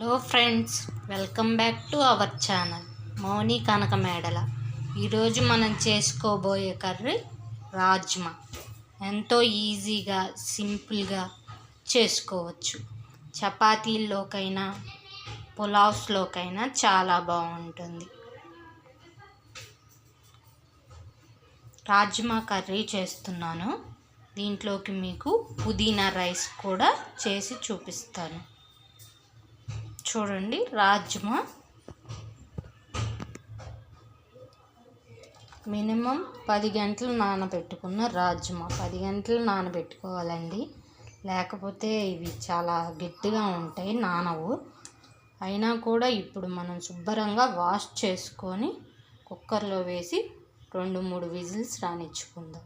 Hello friends, welcome back to our channel మౌని కనక మేడల. ఈరోజు మనం చేసుకోబోయే కర్రీ రాజ్మా. ఎంతో ఈజీగా సింపుల్గా చేసుకోవచ్చు. చపాతీల్లోకైనా పులావ్స్లోకైనా చాలా బాగుంటుంది. రాజ్మా కర్రీ చేస్తున్నాను. దీంట్లోకి మీకు పుదీనా రైస్ కూడా చేసి చూపిస్తాను. చూడండి, రాజ్మా మినిమం 10 గంటలు నానబెట్టుకున్న రాజ్మా. 10 గంటలు నానబెట్టుకోవాలండి, లేకపోతే ఇవి చాలా గట్టిగా ఉంటాయి, నానవు. అయినా కూడా ఇప్పుడు మనం శుభ్రంగా వాష్ చేసుకొని కుక్కర్లో వేసి 2-3 విజిల్స్ రానిచ్చుకుందాం.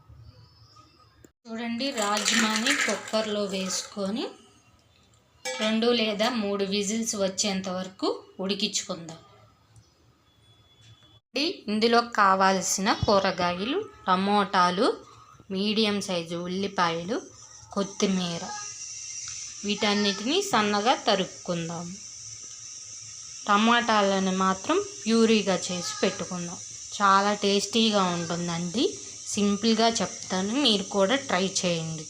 చూడండి, రాజ్మాని కుక్కర్లో వేసుకొని 2 లేదా 3 విజిల్స్ వచ్చేంత వరకు ఉడికించుకుందాం. ఇందులో కావాల్సిన కూరగాయలు టమోటాలు, మీడియం సైజు ఉల్లిపాయలు, కొత్తిమీర, వీటన్నిటిని సన్నగా తరుక్కుందాం. టమాటాలను మాత్రం ప్యూరీగా చేసి పెట్టుకుందాం. చాలా టేస్టీగా ఉంటుందండి. సింపుల్గా చెప్తాను, మీరు కూడా ట్రై చేయండి.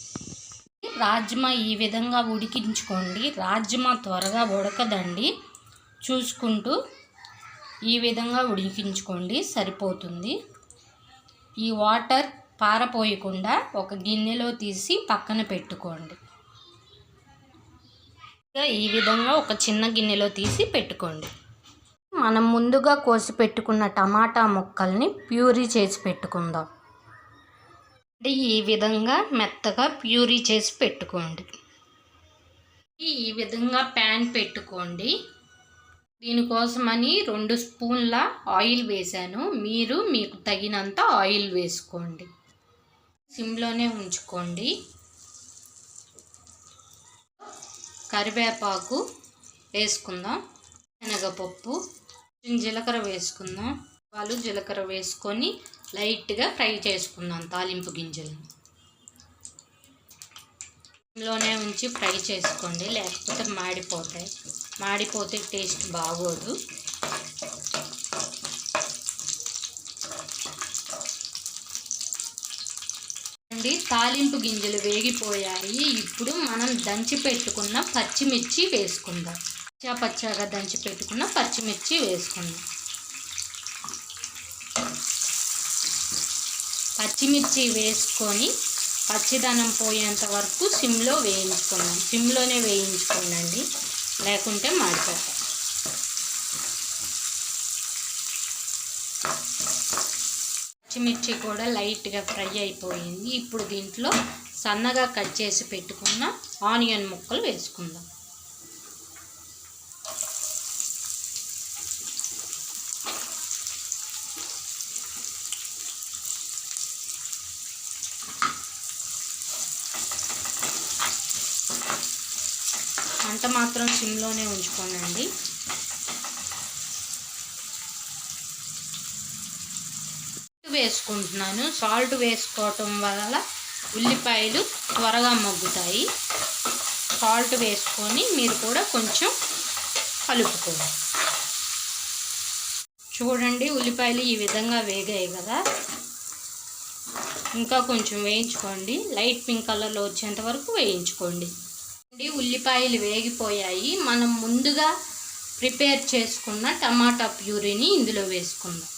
రాజ్మా ఈ విధంగా ఉడికించుకోండి. రాజ్మా త్వరగా ఉడకదండి, చూసుకుంటూ ఈ విధంగా ఉడికించుకోండి, సరిపోతుంది. ఈ వాటర్ పారపోయకుండా ఒక గిన్నెలో తీసి పక్కన పెట్టుకోండి. ఈ విధంగా ఒక చిన్న గిన్నెలో తీసి పెట్టుకోండి. మనం ముందుగా కోసి పెట్టుకున్న టమాటా ముక్కల్ని ప్యూరీ చేసి పెట్టుకుందాం. ఈ విధంగా మెత్తగా ప్యూరీ చేసి పెట్టుకోండి. ఈ విధంగా ప్యాన్ పెట్టుకోండి. దీనికోసమని 2 స్పూన్ల ఆయిల్ వేసాను. మీరు మీకు తగినంత ఆయిల్ వేసుకోండి. సిమ్లోనే ఉంచుకోండి. కరివేపాకు వేసుకుందాం. శనగపప్పు, జీలకర్ర వేసుకుందాం. జీలకర్ర వేసుకొని లైట్గా ఫ్రై చేసుకుందాం. తాలింపు గింజలు ఇందులోనే ఉంచి ఫ్రై చేసుకోండి, లేకపోతే మాడిపోతాయి. మాడిపోతే టేస్ట్ బాగోదు. తాలింపు గింజలు వేగిపోయాయి. ఇప్పుడు మనం దంచి పెట్టుకున్న పచ్చిమిర్చి వేసుకుందాం. పచ్చాగా దంచి పెట్టుకున్న పచ్చిమిర్చి వేసుకుందాం. పచ్చిమిర్చి వేసుకొని పచ్చిదనం పోయేంత వరకు సిమ్లో వేయించుకుందాం. సిమ్లోనే వేయించుకోండి, లేకుంటే మాడిపోతాయి. పచ్చిమిర్చి కూడా లైట్గా ఫ్రై అయిపోయింది. ఇప్పుడు దీంట్లో సన్నగా కట్ చేసి పెట్టుకున్న ఆనియన్ ముక్కలు వేసుకుందాం. మంట మాత్రం సిమ్లోనే ఉంచుకోనండి. వేసుకుంటున్నాను. సాల్ట్ వేసుకోవటం వల్ల ఉల్లిపాయలు త్వరగా మగ్గుతాయి. సాల్ట్ వేసుకొని మీరు కూడా కొంచెం కలుపుకోండి. చూడండి, ఉల్లిపాయలు ఈ విధంగా వేగాయి కదా. ఇంకా కొంచెం వేయించుకోండి. లైట్ పింక్ కలర్లో వచ్చేంత వరకు వేయించుకోండి. ఉల్లిపాయలు వేగిపోయాయి. మనం ముందుగా ప్రిపేర్ చేసుకున్న టమాటా ప్యూరీని ఇందులో వేసుకుందాం.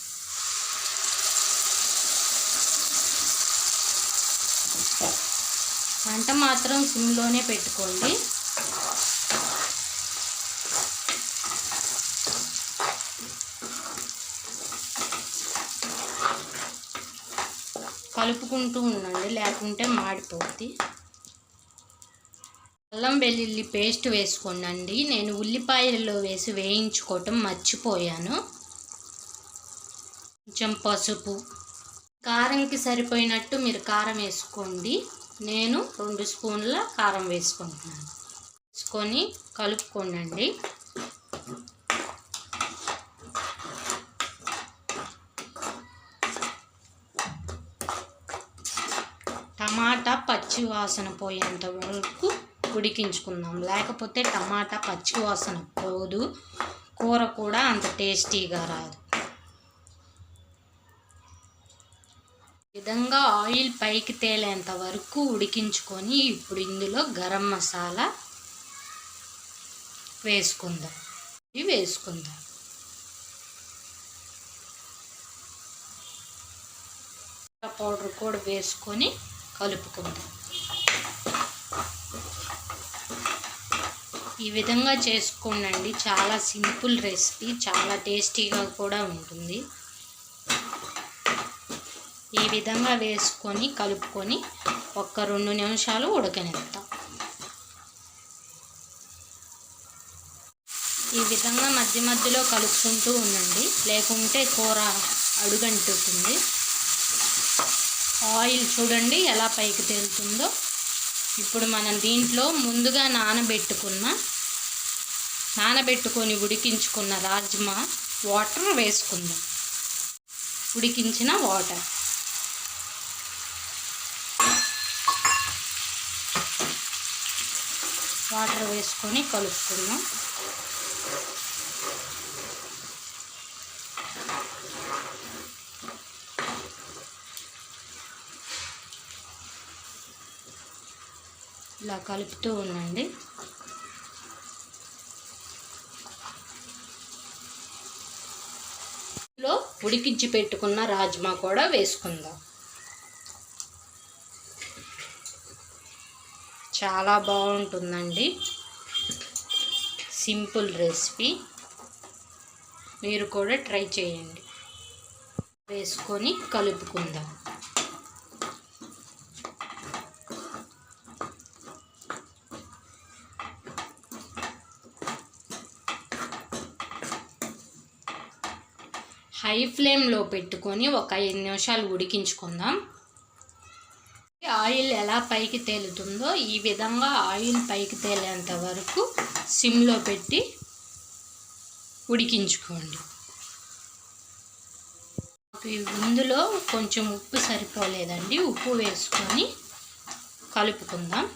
మంట మాత్రం సిమ్లోనే పెట్టుకోండి. కలుపుకుంటూ ఉండండి, లేకుంటే మాడిపోద్ది. అల్లం వెల్లుల్లి పేస్ట్ వేసుకోండి. నేను ఉల్లిపాయల్లో వేసి వేయించుకోవటం మర్చిపోయాను. కొంచెం పసుపు, కారంకి సరిపోయినట్టు మీరు కారం వేసుకోండి. నేను 2 స్పూన్ల కారం వేసుకుంటున్నాను. వేసుకొని కలుపుకోండి. టమాటా పచ్చి వాసన పోయేంత వరకు ఉడికించుకుందాం. లేకపోతే టమాటా పచ్చి వాసన పోదు, కూర కూడా అంత టేస్టీగా రాదు. ఈ విధంగా ఆయిల్ పైకి తేలేంత వరకు ఉడికించుకొని ఇప్పుడు ఇందులో గరం మసాలా వేసుకుందాం. పౌడర్ కూడా వేసుకొని కలుపుకుందాం. ఈ విధంగా చేసుకోండి. చాలా సింపుల్ రెసిపీ, చాలా టేస్టీగా కూడా ఉంటుంది. ఈ విధంగా వేసుకొని కలుపుకొని ఒక 2 నిమిషాలు ఉడకనిద్దాం. ఈ విధంగా మధ్య మధ్యలో కలుపుకుంటూ ఉండండి, లేకుంటే కూర అడుగంటుతుంది. ఆయిల్ చూడండి ఎలా పైకి తేలుతుందో. ఇప్పుడు మనం దీంట్లో ముందుగా నానబెట్టుకొని ఉడికించుకున్న రాజ్మా వాటర్ వేసుకుందాం. ఉడికించిన వాటర్ వేసుకొని కలుపుకుందాం. ఇలా కలుపుతూ ఉండండి. ఇందులో ఉడికించి పెట్టుకున్న రాజ్మా కూడా వేసుకుందాం. చాలా బాగుంటుందండి, సింపుల్ రెసిపీ. మీరు కూడా ట్రై చేయండి. వేసుకొని కలుపుకుందాం. హై ఫ్లేమ్లో పెట్టుకొని ఒక 5 నిమిషాలు ఉడికించుకుందాం. ఆయిల్ ఎలా పైకి తేలుతుందో ఈ విధంగా ఆయిల్ పైకి తేలేంత వరకు సిమ్లో పెట్టి ఉడికించుకోండి. ఇందులో కొంచెం ఉప్పు సరిపోలేదండి, ఉప్పు వేసుకొని కలుపుకుందాం.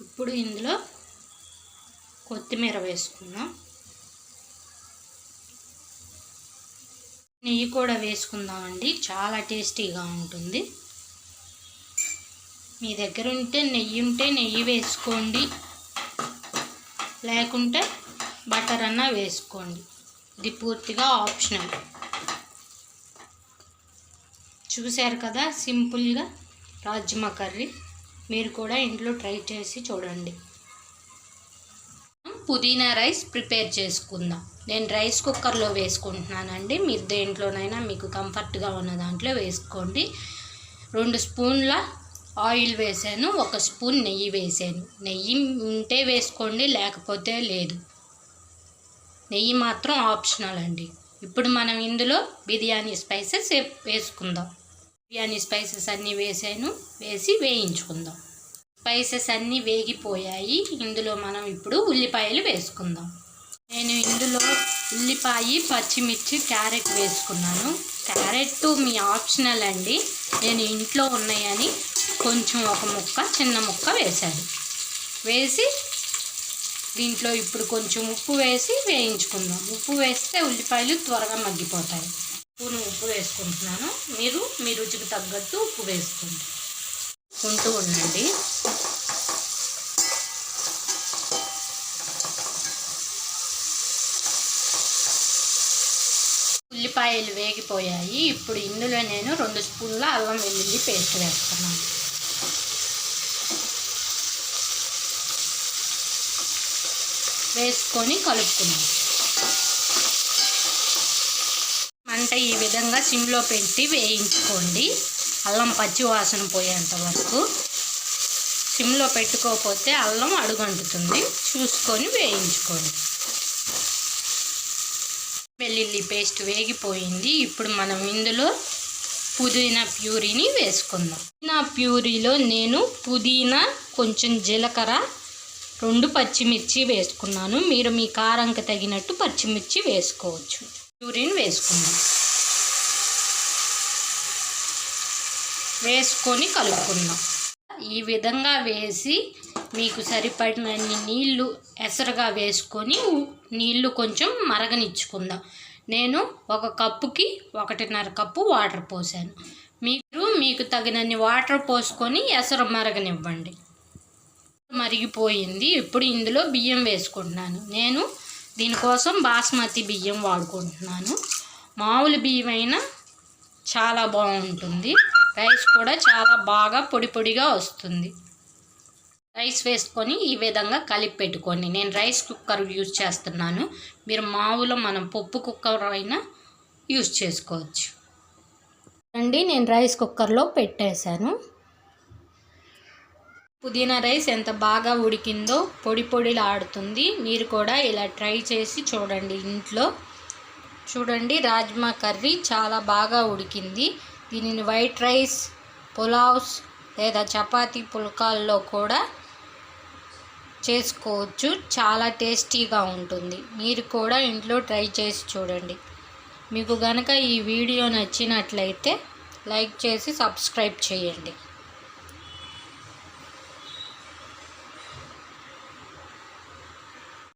ఇప్పుడు ఇందులో కొత్తిమీర వేసుకుందాం. నెయ్యి కూడా వేసుకుందామండి, చాలా టేస్టీగా ఉంటుంది. మీ దగ్గర నెయ్యి ఉంటే నెయ్యి వేసుకోండి, లేకుంటే బటర్ అన్నా వేసుకోండి. ఇది పూర్తిగా ఆప్షనల్. చూశారు కదా సింపుల్గా రాజ్మా కర్రీ. మీరు కూడా ఇంట్లో ట్రై చేసి చూడండి. పుదీనా రైస్ ప్రిపేర్ చేసుకుందాం. నేను రైస్ కుక్కర్లో వేసుకుంటున్నానండి. మీరు దేంట్లోనైనా మీకు కంఫర్ట్గా ఉన్న దాంట్లో వేసుకోండి. 2 స్పూన్ల ఆయిల్ వేసాను, 1 స్పూన్ నెయ్యి వేసాను. నెయ్యి ఉంటే వేసుకోండి, లేకపోతే లేదు. నెయ్యి మాత్రం ఆప్షనల్ అండి. ఇప్పుడు మనం ఇందులో బిర్యానీ స్పైసెస్ వేసుకుందాం. బిర్యానీ స్పైసెస్ అన్నీ వేసి వేయించుకుందాం. స్పైసెస్ అన్నీ వేగిపోయాయి. ఇందులో మనం ఇప్పుడు ఉల్లిపాయలు వేసుకుందాం. నేను ఇందులో ఉల్లిపాయ, పచ్చిమిర్చి, క్యారెట్ వేసుకున్నాను. క్యారెట్ మీ ఆప్షనల్ అండి. నేను ఇంట్లో ఉన్నాయని కొంచెం ఒక చిన్న ముక్క వేశాను. వేసి దీంట్లో ఇప్పుడు కొంచెం ఉప్పు వేసి వేయించుకుందాం. ఉప్పు వేస్తే ఉల్లిపాయలు త్వరగా మగ్గిపోతాయి. ఉప్పు వేసుకుంటున్నాను. మీరు మీ రుచికి తగ్గట్టు ఉప్పు వేసుకుంటూ ఉండండి. ఉల్లిపాయలు వేగిపోయాయి. ఇప్పుడు ఇందులో నేను 2 స్పూన్ల అల్లం వెల్లుల్లి పేస్ట్ వేస్తున్నాను. వేసుకొని కలుపుకున్నాం. మంట ఈ విధంగా సిమ్లో పెట్టి వేయించుకోండి, అల్లం పచ్చి వాసన పోయేంత వరకు. సిమ్లో పెట్టుకోకపోతే అల్లం అడుగంటుతుంది. చూసుకొని వేయించుకోండి. వెల్లుల్లి పేస్ట్ వేగిపోయింది. ఇప్పుడు మనం ఇందులో పుదీనా ప్యూరీని వేసుకుందాం. పుదీనా ప్యూరీలో నేను పుదీనా, కొంచెం జీలకర్ర, 2 పచ్చిమిర్చి వేసుకున్నాను. మీరు మీ కారంకి తగినట్టు పచ్చిమిర్చి వేసుకోవచ్చు. ప్యూరీని వేసుకుందాం. వేసుకొని కలుపుకుందాం. ఈ విధంగా వేసి మీకు సరిపడినన్ని నీళ్లు ఎసరుగా వేసుకొని నీళ్లు కొంచెం మరగనిచ్చుకుందాం. నేను 1 కప్పుకి 1.5 కప్పు వాటర్ పోసాను. మీకు తగినన్ని వాటర్ పోసుకొని ఎసరు మరగనివ్వండి. మరిగిపోయింది. ఇప్పుడు ఇందులో బియ్యం వేసుకుంటున్నాను. నేను దీనికోసం బాస్మతి బియ్యం వాడుకుంటున్నాను. మామూలు బియ్యం అయినా చాలా బాగుంటుంది. రైస్ కూడా చాలా బాగా పొడి పొడిగా వస్తుంది. రైస్ వేసుకొని ఈ విధంగా కలిపి పెట్టుకోండి. నేను రైస్ కుక్కర్ యూజ్ చేస్తున్నాను. మీరు మామూలు మనం పప్పు కుక్కర్ అయినా యూజ్ చేసుకోవచ్చు అండి. నేను రైస్ కుక్కర్లో పెట్టేశాను. పుదీనా రైస్ ఎంత బాగా ఉడికిందో పొడి పొడిలాడుతుంది. మీరు కూడా ఇలా ట్రై చేసి చూడండి ఇంట్లో. చూడండి, రాజ్మా కర్రీ చాలా బాగా ఉడికింది. దీనిని వైట్ రైస్, పులావ్స్ లేదా చపాతీ పుల్కాల్లో కూడా చేసుకోవచ్చు. చాలా టేస్టీగా ఉంటుంది. మీరు కూడా ఇంట్లో ట్రై చేసి చూడండి. మీకు గనక ఈ వీడియో నచ్చినట్లయితే లైక్ చేసి సబ్స్క్రైబ్ చేయండి.